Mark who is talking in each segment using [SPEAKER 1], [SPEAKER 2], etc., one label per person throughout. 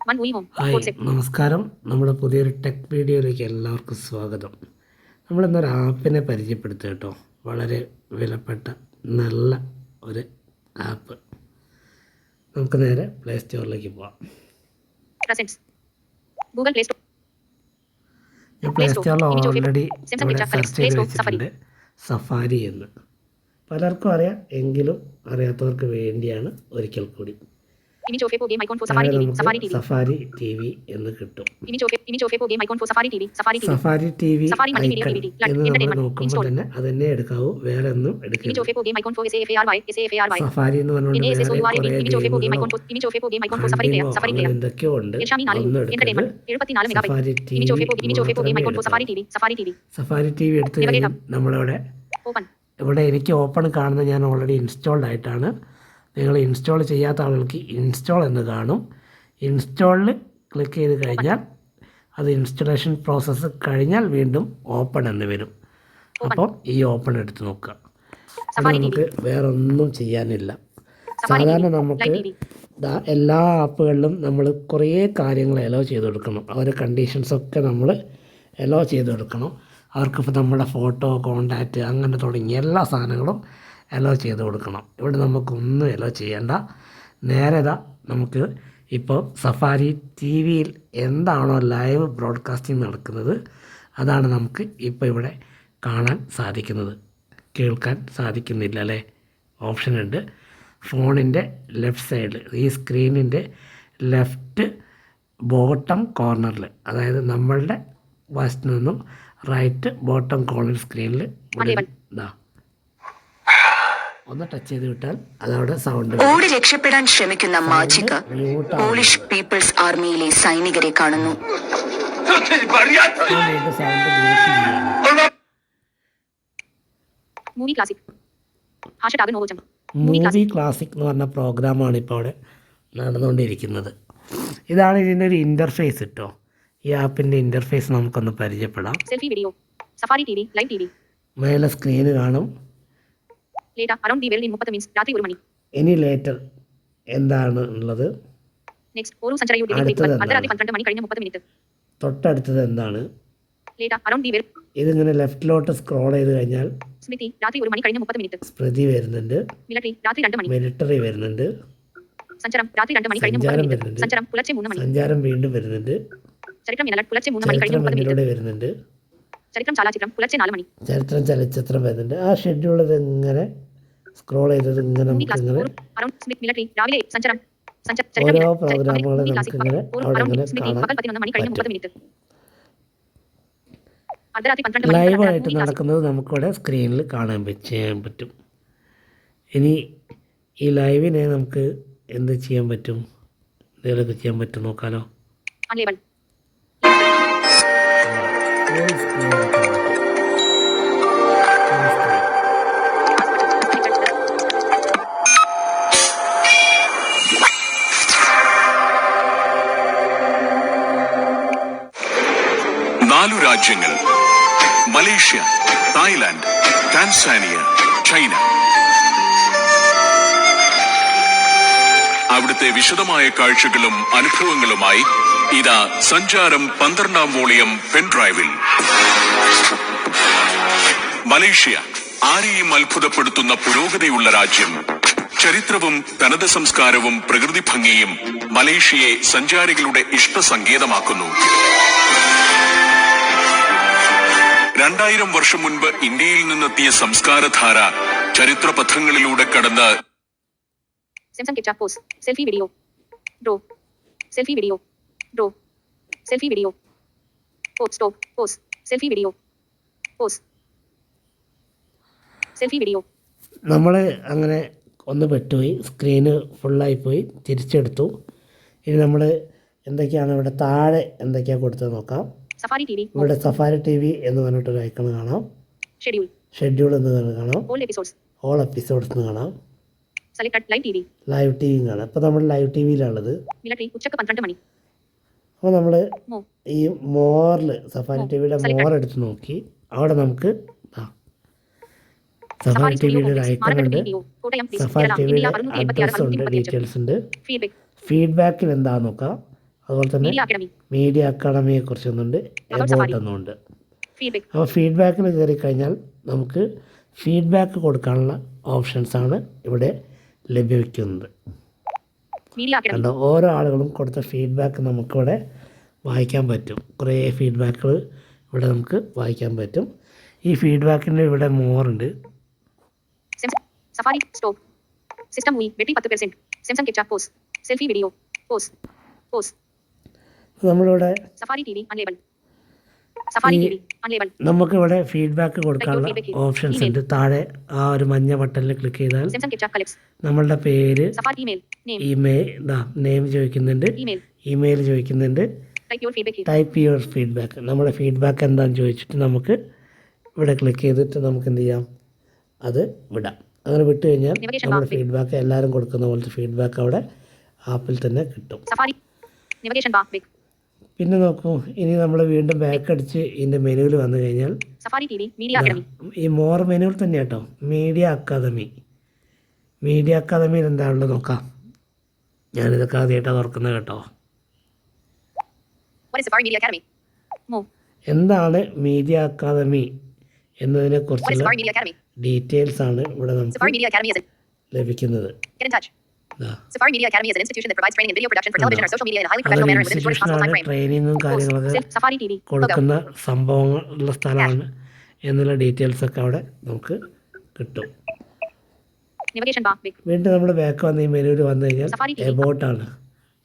[SPEAKER 1] Hi നമസ്കാരം. നമ്മുടെ പുതിയൊരു ടെക് വീഡിയോയിലേക്ക് എല്ലാവർക്കും സ്വാഗതം. നമ്മളിന്നൊരു ആപ്പിനെ പരിചയപ്പെടുത്തുക കേട്ടോ. വളരെ വിലപ്പെട്ട നല്ല ഒരു ആപ്പ്. നമുക്ക് നേരെ പ്ലേ സ്റ്റോറിലേക്ക് പോവാം. ഞാൻ പ്ലേ സ്റ്റോറിൽ ഓൾറെഡി ഇവിടെ സെർച്ച് ചെയ്ത് വെച്ചിട്ടുണ്ട് സഫാരി എന്ന്. പലർക്കും അറിയാം, എങ്കിലും അറിയാത്തവർക്ക് വേണ്ടിയാണ് ഒരിക്കൽ കൂടി. സഫാരി ടിവി എന്ന് കിട്ടും. സഫാരി ടിവി എന്ന് നമ്മൾ നോക്കുമ്പോൾ തന്നെ അതന്നെ എടുക്കാവൂ, വേറെ ഒന്നും എടുക്കില്ല. സഫാരി എന്ന് പറഞ്ഞുകൊണ്ട് എന്തൊക്കെയോ ഉണ്ട്, ഒന്നും എടുക്കരുത്. സഫാരി ടി വി എടുത്ത് കഴിഞ്ഞാൽ നമ്മളിവിടെ ഇവിടെ എനിക്ക് ഓപ്പൺ കാണുന്നത് ഞാൻ ഓൾറെഡി ഇൻസ്റ്റാൾഡ് ആയിട്ടാണ്. നിങ്ങൾ ഇൻസ്റ്റാൾ ചെയ്യാത്ത ആളുകൾക്ക് ഇൻസ്റ്റാൾ എന്ന് കാണും. ഇൻസ്റ്റാളിൽ ക്ലിക്ക് ചെയ്ത് കഴിഞ്ഞാൽ അത് ഇൻസ്റ്റലേഷൻ പ്രോസസ്സ് കഴിഞ്ഞാൽ വീണ്ടും ഓപ്പൺ എന്ന് വരും. അപ്പോൾ ഈ ഓപ്പൺ എടുത്ത് നോക്കുക. നമുക്ക് വേറൊന്നും ചെയ്യാനില്ല. സാധാരണ നമുക്ക് എല്ലാ ആപ്പുകളിലും നമ്മൾ കുറേ കാര്യങ്ങൾ അലോ ചെയ്ത് കൊടുക്കണം. അവരുടെ കണ്ടീഷൻസൊക്കെ നമ്മൾ അലോ ചെയ്ത് കൊടുക്കണം. അവർക്കിപ്പോൾ നമ്മുടെ ഫോട്ടോ, കോണ്ടാക്റ്റ് അങ്ങനെ തുടങ്ങിയ എല്ലാ സാധനങ്ങളും അലോ ചെയ്ത് കൊടുക്കണം. ഇവിടെ നമുക്കൊന്നും അലോ ചെയ്യേണ്ട. നേരെ നമുക്ക് ഇപ്പോൾ സഫാരി ടി വിയിൽ എന്താണോ ലൈവ് ബ്രോഡ്കാസ്റ്റിംഗ് നടക്കുന്നത് അതാണ് നമുക്ക് ഇപ്പോൾ ഇവിടെ കാണാൻ സാധിക്കുന്നത്. കേൾക്കാൻ സാധിക്കുന്നില്ല അല്ലേ? ഓപ്ഷൻ ഉണ്ട്. ഫോണിൻ്റെ ലെഫ്റ്റ് സൈഡിൽ, ഈ സ്ക്രീനിൻ്റെ ലെഫ്റ്റ് ബോട്ടം കോർണറിൽ, അതായത് നമ്മളുടെ വശത്ത് നിന്നും റൈറ്റ് ബോട്ടം കോർണർ സ്ക്രീനിൽ ഇതാ ഒന്ന് ടച്ച് ചെയ്ത് വിട്ടാൽ അതവിടെ സൗണ്ട്.
[SPEAKER 2] ഓടി രക്ഷപ്പെടാൻ ശ്രമിക്കുന്ന മാജിക് പോളിഷ് പീപ്പിൾസ് ആർമിയിലെ സൈനികരെ കാണുന്നു.
[SPEAKER 1] മൂവി ക്ലാസിക് എന്ന് പറഞ്ഞ പ്രോഗ്രാമാണ് ഇപ്പോൾ അവിടെ നടന്നുകൊണ്ടിരിക്കുന്നത്. ഇതാണ് ഇതിൻ്റെ ഒരു ഇൻ്റർഫേസ് കേട്ടോ. ഈ ആപ്പിൻ്റെ ഇൻ്റർഫേസ് നമുക്കൊന്ന് പരിചയപ്പെടാം. മേലെ സ്ക്രീന് കാണും. ഇനി ലേറ്റർ എന്താണ് ഉള്ളത്? തൊട്ടടുത്തത് എന്താണ്? ഇതിങ്ങനെ ലെഫ്റ്റിലോട്ട് സ്ക്രോൾ ചെയ്ത് കഴിഞ്ഞാൽ സ്മൃതി വരുന്നുണ്ട്, മിലിറ്ററി വരുന്നുണ്ട്, സഞ്ചാരം വീണ്ടും വരുന്നുണ്ട്, ചരിത്രം വരുന്നുണ്ട്, ചരിത്രം ചലച്ചിത്രം വരുന്നുണ്ട്. ആ ഷെഡ്യൂൾ ഇങ്ങനെ സ്ക്രോൾ ചെയ്തത് ഇങ്ങനെ നമുക്കിങ്ങനെ ഓരോ പ്രോഗ്രാമുകൾ നമുക്കിങ്ങനെ അവിടെ ഇങ്ങനെ കാണാൻ പറ്റും. ലൈവായിട്ട് നടക്കുന്നത് നമുക്കിവിടെ സ്ക്രീനിൽ കാണാൻ ചെയ്യാൻ പറ്റും. ഇനി ഈ ലൈവിനെ നമുക്ക് എന്ത് ചെയ്യാൻ പറ്റും? എന്തെങ്കിലുമൊക്കെ ചെയ്യാൻ പറ്റും നോക്കാലോ.
[SPEAKER 3] നാലു രാജ്യങ്ങൾ: മലേഷ്യ, തായ്ലാൻഡ്, ടാൻസാനിയ, ചൈന. അവിടുത്തെ വിശദമായ കാഴ്ചകളും അനുഭവങ്ങളുമായി ഇതാ സഞ്ചാരം 12ാം വോളിയം പെൻഡ്രൈവിൽ. മലേഷ്യ ആരെയും അത്ഭുതപ്പെടുത്തുന്ന പുരോഗതിയുള്ള രാജ്യം. ചരിത്രവും തനത് സംസ്കാരവും പ്രകൃതി ഭംഗിയും മലേഷ്യയെ സഞ്ചാരികളുടെ ഇഷ്ടസങ്കേതമാക്കുന്നു. 2000 വർഷം മുൻപ് ഇന്ത്യയിൽ നിന്നെത്തിയ സംസ്കാരധാര ചരിത്രപഥങ്ങളിലൂടെ കടന്ന് സെൽഫി വീഡിയോ നമ്മൾ അങ്ങനെ ഒന്ന് പെട്ടുപോയി, സ്ക്രീന് ഫുള്ളായിപ്പോയി, തിരിച്ചെടുത്തു. ഇനി നമ്മൾ എന്തൊക്കെയാണ് ഇവിടെ താഴെ എന്തൊക്കെയാണ് കൊടുത്തത് നോക്കാം. ഇവിടെ സഫാരി ടി വി എന്ന് പറഞ്ഞിട്ടൊരു ഐക്കൺ കാണാം. ഷെഡ്യൂൾ എന്ന് കാണാം. ഓൾ എപ്പിസോഡ്സ് എന്ന് കാണാം. ലൈവ് ടി വി കാണാം. ഇപ്പോൾ നമ്മൾ ലൈവ് ടി വിയിലാണുള്ളത്. അപ്പോൾ നമ്മൾ ഈ മോറിൽ സഫാരി ടി വിയുടെ മോർ എടുത്ത് നോക്കി. അവിടെ നമുക്ക് സഫാരി ടി വിയുടെ ഒരു ഐക്കൺ ഉണ്ട്. സഫാരി ടി വിയുടെ അഡ്രസ് ഉണ്ട്, ഡീറ്റെയിൽസ് ഉണ്ട്. ഫീഡ്ബാക്കിൽ എന്താണെന്ന് നോക്കാം. അതുപോലെ തന്നെ
[SPEAKER 1] Media Academy.
[SPEAKER 3] മീഡിയ അക്കാഡമിയെ കുറിച്ചൊന്നുണ്ട്,
[SPEAKER 1] About
[SPEAKER 3] എബൌട്ട്
[SPEAKER 1] Safari.
[SPEAKER 3] എന്നുണ്ട്.
[SPEAKER 1] Feedback.
[SPEAKER 3] അപ്പോൾ ഫീഡ്ബാക്കിൽ കയറി കഴിഞ്ഞാൽ നമുക്ക് ഫീഡ്ബാക്ക് കൊടുക്കാനുള്ള ഓപ്ഷൻസാണ് ഇവിടെ ലഭിക്കുന്നത്.
[SPEAKER 1] Media Academy.
[SPEAKER 3] കണ്ടോ, ഓരോ ആളുകളും കൊടുത്ത ഫീഡ്ബാക്ക് നമുക്കിവിടെ വായിക്കാൻ പറ്റും. കുറേ ഫീഡ്ബാക്കുകൾ ഇവിടെ നമുക്ക് വായിക്കാൻ പറ്റും. ഈ ഫീഡ്ബാക്കിൻ്റെ ഇവിടെ മോറുണ്ട്.
[SPEAKER 1] Safari stop. System UI battery 10%. Samsung capture pause. Selfie video. Pause. Pause.
[SPEAKER 3] നമ്മളിവിടെ
[SPEAKER 1] Safari TV unlabeled. Safari
[SPEAKER 3] ഈ
[SPEAKER 1] TV unlabeled.
[SPEAKER 3] നമുക്കിവിടെ ഫീഡ്ബാക്ക് കൊടുക്കാനുള്ള
[SPEAKER 1] feedback.
[SPEAKER 3] Options
[SPEAKER 1] Email.
[SPEAKER 3] ഉണ്ട്. താഴെ ആ ഒരു മഞ്ഞ ബട്ടണിൽ ക്ലിക്ക് ചെയ്താൽ
[SPEAKER 1] Samsung capture collapse.
[SPEAKER 3] നമ്മളുടെ പേര്,
[SPEAKER 1] Safari email. Name.
[SPEAKER 3] Email, name ചോദിക്കുന്നുണ്ട്,
[SPEAKER 1] Email.
[SPEAKER 3] ഇമെയിൽ ചോദിക്കുന്നുണ്ട്,
[SPEAKER 1] Type your feedback here.
[SPEAKER 3] Type your feedback. നമ്മുടെ ഫീഡ്ബാക്ക് എന്താണെന്ന് ചോദിച്ചിട്ട് നമുക്ക് ഇവിടെ ക്ലിക്ക് ചെയ്തിട്ട് നമുക്ക് എന്ത് ചെയ്യാം, അത് വിടാം. അങ്ങനെ വിട്ട് കഴിഞ്ഞാൽ
[SPEAKER 1] Navigation
[SPEAKER 3] നമ്മുടെ
[SPEAKER 1] bar.
[SPEAKER 3] ഫീഡ്ബാക്ക് എല്ലാവരും കൊടുക്കുന്ന പോലത്തെ ഫീഡ്ബാക്ക് അവിടെ ആപ്പിൽ തന്നെ കിട്ടും.
[SPEAKER 1] Safari. Navigation bar. Big.
[SPEAKER 3] പിന്നെ നോക്കൂ, ഇനി നമ്മൾ വീണ്ടും ബാക്ക് അടിച്ച് ഇതിൻ്റെ മെനുവിൽ വന്നു കഴിഞ്ഞാൽ
[SPEAKER 1] Safari TV. Media Academy.
[SPEAKER 3] ഈ മോർ മെനുവിൽ തന്നെ കേട്ടോ, മീഡിയ അക്കാദമി. മീഡിയ അക്കാദമിയിൽ എന്താണുള്ളത് നോക്കാം. ഞാനിതൊക്കെ ആദ്യമായിട്ടാണ് തുറക്കുന്നത് കേട്ടോ.
[SPEAKER 1] What is Safari Media Academy? More.
[SPEAKER 3] എന്താണ് മീഡിയ അക്കാദമി എന്നതിനെ
[SPEAKER 1] What is
[SPEAKER 3] കുറിച്ചുള്ള
[SPEAKER 1] Safari Media Academy?
[SPEAKER 3] ഡീറ്റെയിൽസ് ആണ് ഇവിടെ
[SPEAKER 1] Safari
[SPEAKER 3] നമുക്ക്
[SPEAKER 1] Media Academy is an
[SPEAKER 3] ലഭിക്കുന്നത്.
[SPEAKER 1] get in touch.
[SPEAKER 3] ദാ,
[SPEAKER 1] Safari Media Academy is an institution that provides training in video production for television or social media in a highly professional
[SPEAKER 3] അതൊരു
[SPEAKER 1] manner within the shortest possible time
[SPEAKER 3] ഇൻസ്റ്റിറ്റ്യൂഷനാണ്,
[SPEAKER 1] frame.
[SPEAKER 3] ട്രെയിനിങ്ങും കാര്യങ്ങളൊക്കെ
[SPEAKER 1] Safari TV. Logo.
[SPEAKER 3] കൊടുക്കുന്ന സംഭവങ്ങളുള്ള സ്ഥലമാണ് എന്നുള്ള ഡീറ്റെയിൽസൊക്കെ അവിടെ നമുക്ക് കിട്ടും.
[SPEAKER 1] Navigation bar. Big.
[SPEAKER 3] വീണ്ടും നമ്മൾ ബാക്ക് വന്ന് ഈ മെനുവിൽ വന്നു കഴിഞ്ഞാൽ
[SPEAKER 1] Safari TV.
[SPEAKER 3] എബൌട്ടാണ്.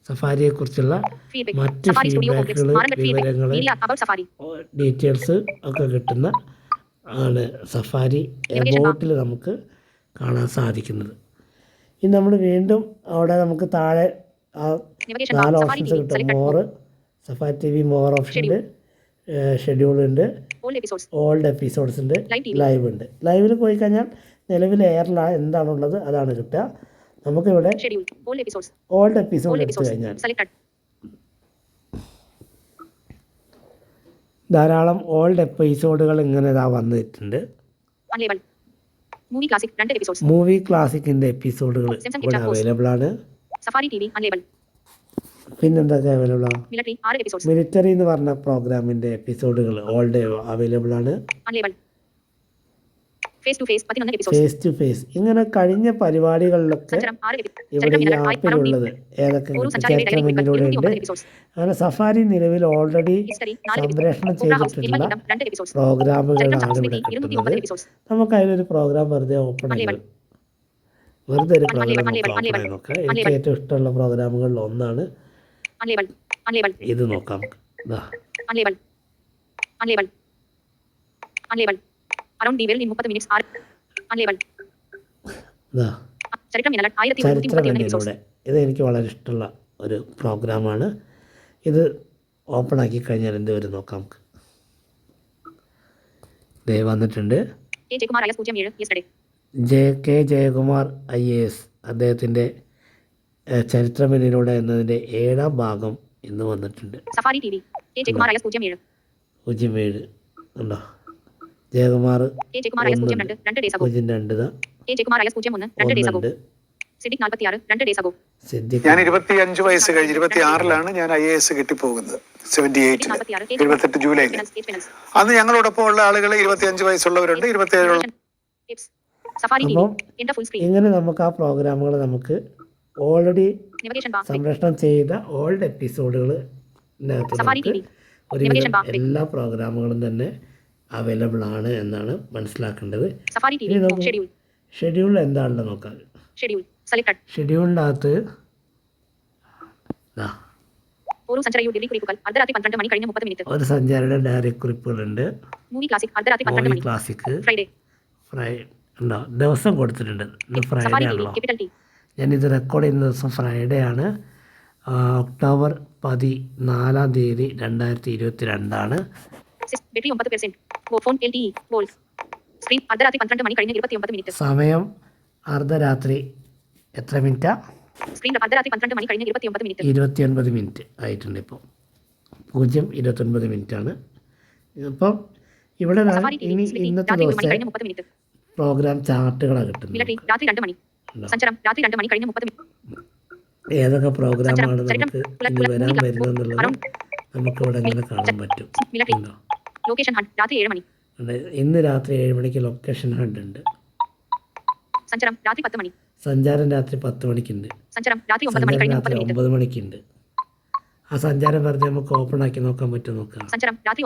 [SPEAKER 3] സഫാരിയെക്കുറിച്ചുള്ള
[SPEAKER 1] Feedback.
[SPEAKER 3] മറ്റ്
[SPEAKER 1] Safari Studio Home Clips.
[SPEAKER 3] ഫീഡ്ബാക്കുകൾ,
[SPEAKER 1] Modern feedback.
[SPEAKER 3] വിവരങ്ങൾ,
[SPEAKER 1] Media about Safari.
[SPEAKER 3] ഡീറ്റെയിൽസ് ഒക്കെ കിട്ടുന്ന ആണ് സഫാരി എബൌട്ടിൽ നമുക്ക് കാണാൻ സാധിക്കുന്നത്. ഇനി നമ്മൾ വീണ്ടും അവിടെ നമുക്ക് താഴെ ആ
[SPEAKER 1] Navigation bar.
[SPEAKER 3] 4
[SPEAKER 1] Safari
[SPEAKER 3] options
[SPEAKER 1] TV.
[SPEAKER 3] കിട്ടും.
[SPEAKER 1] Selected.
[SPEAKER 3] More, Safari T V more option ഉണ്ട്, ഷെഡ്യൂൾ ഉണ്ട്,
[SPEAKER 1] All episodes.
[SPEAKER 3] ഓൾഡ് എപ്പിസോഡ്സ് ഉണ്ട്,
[SPEAKER 1] Live TV.
[SPEAKER 3] ലൈവ് ഉണ്ട്. ലൈവിൽ പോയി കഴിഞ്ഞാൽ നിലവിൽ എയറിലാണ് എന്താണുള്ളത് അതാണ് കിട്ടുക. നമുക്കിവിടെ
[SPEAKER 1] Schedule. All episodes.
[SPEAKER 3] Old
[SPEAKER 1] All
[SPEAKER 3] episode എടുത്തു
[SPEAKER 1] episodes.
[SPEAKER 3] കഴിഞ്ഞാൽ
[SPEAKER 1] Selected.
[SPEAKER 3] ധാരാളം ഓൾഡ് എപ്പിസോഡുകൾ ഇങ്ങനെ ഇതാ വന്നിട്ടുണ്ട്.
[SPEAKER 1] Unlabeled. Movie Classic. 2 episodes.
[SPEAKER 3] Movie ക്ലാസിക്കിൻ്റെ എപ്പിസോഡുകൾ
[SPEAKER 1] Samsung
[SPEAKER 3] ഇവിടെ
[SPEAKER 1] Picture Post.
[SPEAKER 3] അവൈലബിൾ ആണ്.
[SPEAKER 1] Safari TV. Unlabeled.
[SPEAKER 3] പിന്നെന്തൊക്കെ അവൈലബിൾ ആണ്?
[SPEAKER 1] Military. 6 episodes.
[SPEAKER 3] മിലിറ്ററി എന്ന് പറഞ്ഞ പ്രോഗ്രാമിൻ്റെ എപ്പിസോഡുകൾ ഓൾഡ് അവൈലബിൾ ആണ്.
[SPEAKER 1] Unlabeled. Face to face. 11 episodes.
[SPEAKER 3] Face to face ഇങ്ങനെ കഴിഞ്ഞ പരിപാടികളിലൊക്കെ
[SPEAKER 1] Sancharam. 6 episodes.
[SPEAKER 3] ഇവിടെ ഈ
[SPEAKER 1] Charitam Minute.
[SPEAKER 3] ആപ്പിലുള്ളത് ഏതൊക്കെ
[SPEAKER 1] ഒരു
[SPEAKER 3] കിട്ടും.
[SPEAKER 1] സഞ്ചാരി
[SPEAKER 3] ചരിത്ര
[SPEAKER 1] ഡയറി
[SPEAKER 3] മിന്നിലൂടെ ഉണ്ട്.
[SPEAKER 1] 29 episodes.
[SPEAKER 3] അങ്ങനെ സഫാരി നിലവിൽ ഓൾറെഡി
[SPEAKER 1] History. 4
[SPEAKER 3] സംപ്രേഷണം
[SPEAKER 1] episodes. Opera House.
[SPEAKER 3] ചെയ്തിട്ടുള്ള
[SPEAKER 1] 2 episodes.
[SPEAKER 3] പ്രോഗ്രാമുകളാണ്
[SPEAKER 1] Charitam
[SPEAKER 3] ഇവിടെ
[SPEAKER 1] House.
[SPEAKER 3] കിട്ടുന്നത്.
[SPEAKER 1] 209 episodes.
[SPEAKER 3] നമുക്ക് അതിലൊരു പ്രോഗ്രാം വെറുതെ ഓപ്പൺ ചെയ്ത് വെറുതെ ഒരു പ്രോഗ്രാം ഓപ്പൺ ആയി നോക്കാം. എനിക്ക് ഏറ്റവും ഇഷ്ടമുള്ള പ്രോഗ്രാമുകളിൽ ഒന്നാണ്
[SPEAKER 1] Unlabeled. Unlabeled.
[SPEAKER 3] ഇത് നോക്കാം. ദാ,
[SPEAKER 1] Unlabeled. Unlabeled. Unlabeled. Around the world in 30 minutes. Unlabeled.
[SPEAKER 3] ദാ,
[SPEAKER 1] ചരിത്രം മിന്നൽ
[SPEAKER 3] ചരിത്ര
[SPEAKER 1] 1131 episodes.
[SPEAKER 3] മെന്നിലൂടെ ഇത് എനിക്ക് വളരെ ഇഷ്ടമുള്ള ഒരു പ്രോഗ്രാമാണ്. ഇത് ഓപ്പൺ ആക്കി കഴിഞ്ഞാൽ എന്ത് വരും നോക്കാം നമുക്ക്. ദേ വന്നിട്ടുണ്ട്.
[SPEAKER 1] A. Jaykumar IS 07 yesterday.
[SPEAKER 3] K Jayakumar IAS അദ്ദേഹത്തിൻ്റെ ചരിത്രമെന്നിലൂടെ എന്നതിൻ്റെ 7ാം ഭാഗം ഇന്ന് വന്നിട്ടുണ്ട്.
[SPEAKER 1] Safari TV. A. Jaykumar IS 07.
[SPEAKER 3] 07 ഉണ്ടോ, Jayakumar
[SPEAKER 1] A. Jaykumar IS 02 2 days ago.
[SPEAKER 3] 02 ദാ
[SPEAKER 1] A. Jaykumar IS 01 2 days ago.
[SPEAKER 3] ഒന്നുണ്ട്.
[SPEAKER 1] Siddiq 46 2 days ago.
[SPEAKER 3] സിദ്ദിഖ്
[SPEAKER 4] ഞാൻ 25 വയസ്സ് കഴിഞ്ഞ് 26-ലാണ് ഞാൻ IAS കിട്ടിപ്പോകുന്നത്. 78 78 ജൂലൈയിൽ. അന്ന് ഞങ്ങളോടൊപ്പം ഉള്ള ആളുകൾ 25 വയസ്സുള്ളവരുണ്ട്, 27
[SPEAKER 1] Tips. Safari TV.
[SPEAKER 3] അപ്പം
[SPEAKER 1] In the full screen.
[SPEAKER 3] ഇങ്ങനെ നമുക്ക് ആ പ്രോഗ്രാമുകൾ നമുക്ക് ഓൾറെഡി
[SPEAKER 1] Navigation bar.
[SPEAKER 3] സംപ്രേഷണം ചെയ്ത ഓൾഡ് എപ്പിസോഡുകൾ
[SPEAKER 1] Safari
[SPEAKER 3] നമുക്ക്
[SPEAKER 1] TV.
[SPEAKER 3] ഒരുവിധം
[SPEAKER 1] Navigation bar.
[SPEAKER 3] എല്ലാ പ്രോഗ്രാമുകളും തന്നെ അവൈലബിൾ ആണ് എന്നാണ് മനസ്സിലാക്കേണ്ടത്.
[SPEAKER 1] Safari TV.
[SPEAKER 3] ഇനി നമുക്ക്
[SPEAKER 1] Schedule.
[SPEAKER 3] ഷെഡ്യൂളിൽ എന്താണല്ലോ നോക്കാം.
[SPEAKER 1] Schedule. Selected.
[SPEAKER 3] ഷെഡ്യൂളിനകത്ത് ദാ
[SPEAKER 1] ഒരു സഞ്ചാരിയുടെ ഡെയിലി കുറിപ്പുകൾ അർദ്ധരാത്രി 12 മണി കഴിഞ്ഞ് 30 മിനിറ്റ്.
[SPEAKER 3] ഒരു സഞ്ചാരിയുടെ ഡയറി കുറിപ്പുകളുണ്ട്.
[SPEAKER 1] മൂവി ക്ലാസിക് അർദ്ധരാത്രി 12
[SPEAKER 3] മൂവി
[SPEAKER 1] മണി.
[SPEAKER 3] Classic
[SPEAKER 1] Friday.
[SPEAKER 3] ഉണ്ടോ, ദിവസം കൊടുത്തിട്ടുണ്ട്. ഇന്ന് ഫ്രൈഡേ
[SPEAKER 1] സഫാരി
[SPEAKER 3] ആണല്ലോ.
[SPEAKER 1] TV. Capital T.
[SPEAKER 3] ഞാനിത് റെക്കോർഡ് ചെയ്യുന്ന ദിവസം ഫ്രൈഡേ ആണ്. ഒക്ടോബർ 14, 2022 ആണ്.
[SPEAKER 1] Battery 9%. Phone LTE. Volt. Screen അർദ്ധരാത്രി 12 മണി കഴിഞ്ഞ് 29 മിനിറ്റ്.
[SPEAKER 3] സമയം അർദ്ധരാത്രി എത്ര മിനിറ്റാ?
[SPEAKER 1] സ്ക്രീൻ അർദ്ധരാത്രി 12 മണി കഴിഞ്ഞ് 29 മിനിറ്റ്.
[SPEAKER 3] 29 മിനിറ്റ് ആയിട്ടുണ്ട്. ഇപ്പോൾ 0:29 മിനിറ്റാണ്. ഇപ്പം ഇവിടെ
[SPEAKER 1] സഫാരി TV.
[SPEAKER 3] ഇനി
[SPEAKER 1] Splitty.
[SPEAKER 3] ഇന്നത്തെ
[SPEAKER 1] രാത്രി 1 മണി
[SPEAKER 3] ദിവസം
[SPEAKER 1] കഴിഞ്ഞ് 30 മിനിറ്റ്.
[SPEAKER 3] പ്രോഗ്രാം ചാർട്ടുകളാണ് കിട്ടുന്നത്.
[SPEAKER 1] മിലിറ്ററി രാത്രി 2 മണി. സഞ്ചാരം രാത്രി 2 മണി കഴിഞ്ഞ് 30 മിനിറ്റ്. ഏതൊക്കെ പ്രോഗ്രാമാണ് നമുക്ക് ഇനി വരാൻ വരുന്നതെന്നുള്ളത് നമുക്കിവിടെ ഇങ്ങനെ കാണാൻ പറ്റും. ഉണ്ടോ?
[SPEAKER 3] ലൊക്കേഷൻ ഹണ്ട് രാത്രി 7 മണി.
[SPEAKER 1] ഇന്ന് രാത്രി 7 മണിക്ക് ലൊക്കേഷൻ ഹണ്ട് ഉണ്ട്.
[SPEAKER 3] സഞ്ചാരം രാത്രി 10 മണി.
[SPEAKER 1] സഞ്ചാരം രാത്രി 10 മണിക്കുണ്ട്.
[SPEAKER 3] സഞ്ചാരം രാത്രി 9 മണി കഴിഞ്ഞ് 30 മിനിറ്റ്.
[SPEAKER 1] 9 മണിക്കുണ്ട്. ആ സഞ്ചാരം വെറുതെ നമുക്ക് ഓപ്പൺ ആക്കി നോക്കാൻ പറ്റും. നോക്കാം.
[SPEAKER 3] സഞ്ചാരം രാത്രി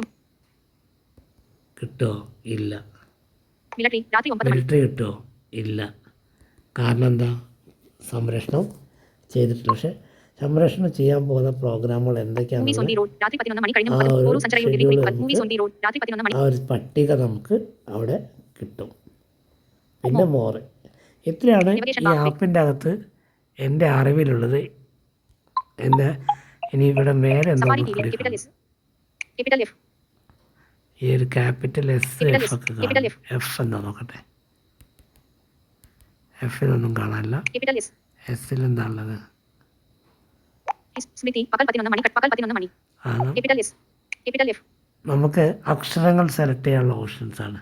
[SPEAKER 1] കിട്ടുമോ? ഇല്ല.
[SPEAKER 3] മിലിറ്ററി രാത്രി 9 മണി.
[SPEAKER 1] മിലിറ്ററി കിട്ടുമോ? ഇല്ല. കാരണം എന്താ? സംരക്ഷണം ചെയ്തിട്ടില്ല. പക്ഷെ സംരക്ഷണം ചെയ്യാൻ പോകുന്ന പ്രോഗ്രാമുകൾ എന്തൊക്കെയാണ് ആ ഒരു പട്ടിക നമുക്ക് അവിടെ കിട്ടും. പിന്നെ മോറ് ഇത്രയാണ് ഈ ആപ്പിൻ്റെ അകത്ത് എൻ്റെ അറിവിലുള്ളത്. എൻ്റെ ഇനി ഇവിടെ മേലെ എന്താ ഈ ഒരു ക്യാപിറ്റൽ എസ് എഫ് ഒക്കെ കാണാം. എഫ് എന്താ നോക്കട്ടെ. എഫിലൊന്നും കാണാനില്ല. എസ്സിൽ എന്താ ഉള്ളത്? നമുക്ക് അക്ഷരങ്ങൾ സെലക്ട് ചെയ്യാനുള്ള ഓപ്ഷൻസ് ആണ്.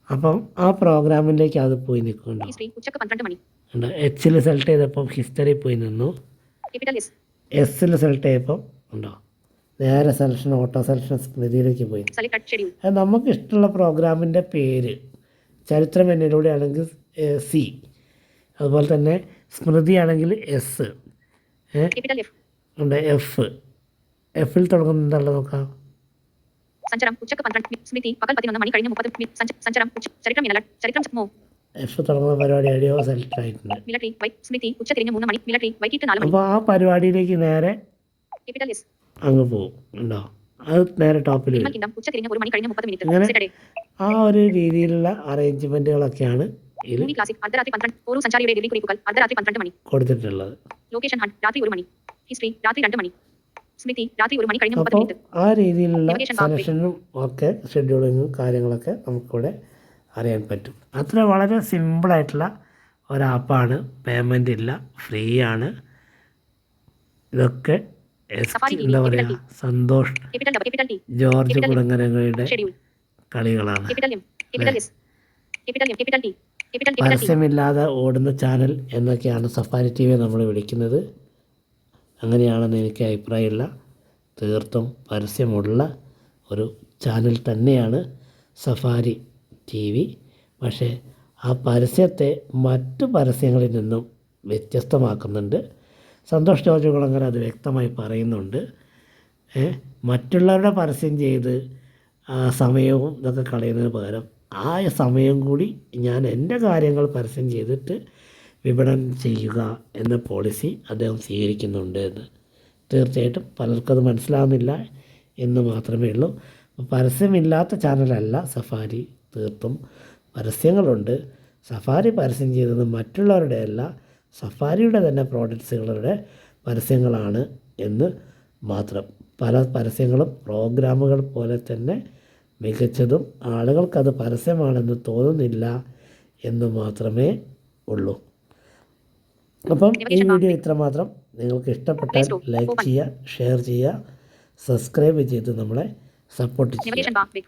[SPEAKER 1] അപ്പം ആ പ്രോഗ്രാമിലേക്ക് അത് പോയി നിൽക്കുന്നുണ്ടോ? എച്ചിൽ സെലക്ട് ചെയ്തപ്പം ഹിസ്റ്ററി പോയി നിന്നു. എസ്സിൽ സെലക്ട് ചെയ്തപ്പം ഉണ്ടോ നേരെ സെലക്ഷൻ ഓട്ടോ സെലക്ഷൻ സ്മൃതിയിലേക്ക് പോയി. അത് നമുക്ക് ഇഷ്ടമുള്ള പ്രോഗ്രാമിൻ്റെ പേര് ചരിത്രം എന്നിലൂടെ ആണെങ്കിൽ സി, അതുപോലെ തന്നെ സ്മൃതി ആണെങ്കിൽ എസ് ഉണ്ട്. എഫിൽ തുടങ്ങുന്നുണ്ടല്ലോ നോക്കാം. എഫ് തുടങ്ങുന്ന പരിപാടി എവിടെയോ സെലക്ട് ആയിട്ടുണ്ട്. അപ്പോൾ ആ പരിപാടിയിലേക്ക് നേരെ അങ്ങ് പോകും. ഉണ്ടോ? അത് നേരെ ടോപ്പിൽ വരും. അങ്ങനെ ആ ഒരു രീതിയിലുള്ള അറേഞ്ച്മെന്റുകളൊക്കെയാണ് കൊടുത്തിട്ടുള്ളത്. അപ്പോൾ ആ രീതിയിലുള്ള സെലക്ഷനും ഒക്കെ ഷെഡ്യൂളിങ്ങും കാര്യങ്ങളൊക്കെ നമുക്കിവിടെ അറിയാൻ പറ്റും. അത്ര വളരെ സിമ്പിളായിട്ടുള്ള ഒരാപ്പാണ്. പേയ്മെൻ്റ് ഇല്ല, ഫ്രീ ആണ്. ഇതൊക്കെ എന്താ പറയുക, സന്തോഷ് ജോർജ് കുളങ്ങരയുടെ കളികളാണ്. പരസ്യമില്ലാതെ ഓടുന്ന ചാനൽ എന്നൊക്കെയാണ് സഫാരി ടി വി നമ്മൾ വിളിക്കുന്നത്. അങ്ങനെയാണെന്ന് എനിക്ക് അഭിപ്രായമില്ല. തീർത്തും പരസ്യമുള്ള ഒരു ചാനൽ തന്നെയാണ് സഫാരി ടി വി. പക്ഷേ ആ പരസ്യത്തെ മറ്റു പരസ്യങ്ങളിൽ നിന്നും വ്യത്യസ്തമാക്കുന്നുണ്ട്. സന്തോഷ് ജോർജ് കുളങ്ങര അത് വ്യക്തമായി പറയുന്നുണ്ട്. മറ്റുള്ളവരുടെ പരസ്യം ചെയ്ത് സമയവും ഇതൊക്കെ കളയുന്നതിന് പകരം ആ സമയം കൂടി ഞാൻ എൻ്റെ കാര്യങ്ങൾ പരസ്യം ചെയ്തിട്ട് വിപണനം ചെയ്യുക എന്ന പോളിസി അദ്ദേഹം സ്വീകരിക്കുന്നുണ്ട് എന്ന്. തീർച്ചയായിട്ടും പലർക്കും അത് മനസ്സിലാവുന്നില്ല എന്ന് മാത്രമേ ഉള്ളൂ. പരസ്യമില്ലാത്ത ചാനലല്ല സഫാരി. തീർത്തും പരസ്യങ്ങളുണ്ട്. സഫാരി പരസ്യം ചെയ്തത് മറ്റുള്ളവരുടെ അല്ല, സഫാരിയുടെ തന്നെ പ്രോഡക്ട്സുകളുടെ പരസ്യങ്ങളാണ് എന്ന് മാത്രം. പല പരസ്യങ്ങളും പ്രോഗ്രാമുകൾ പോലെ തന്നെ മികച്ചതും ആളുകൾക്കത് പരസ്യമാണെന്ന് തോന്നുന്നില്ല എന്ന് മാത്രമേ ഉള്ളൂ. അപ്പം ഈ വീഡിയോ ഇത്രമാത്രം. നിങ്ങൾക്ക് ഇഷ്ടപ്പെട്ടാൽ ലൈക്ക് ചെയ്യുക, ഷെയർ ചെയ്യുക, സബ്സ്ക്രൈബ് ചെയ്ത് നമ്മളെ സപ്പോർട്ട് ചെയ്യുക.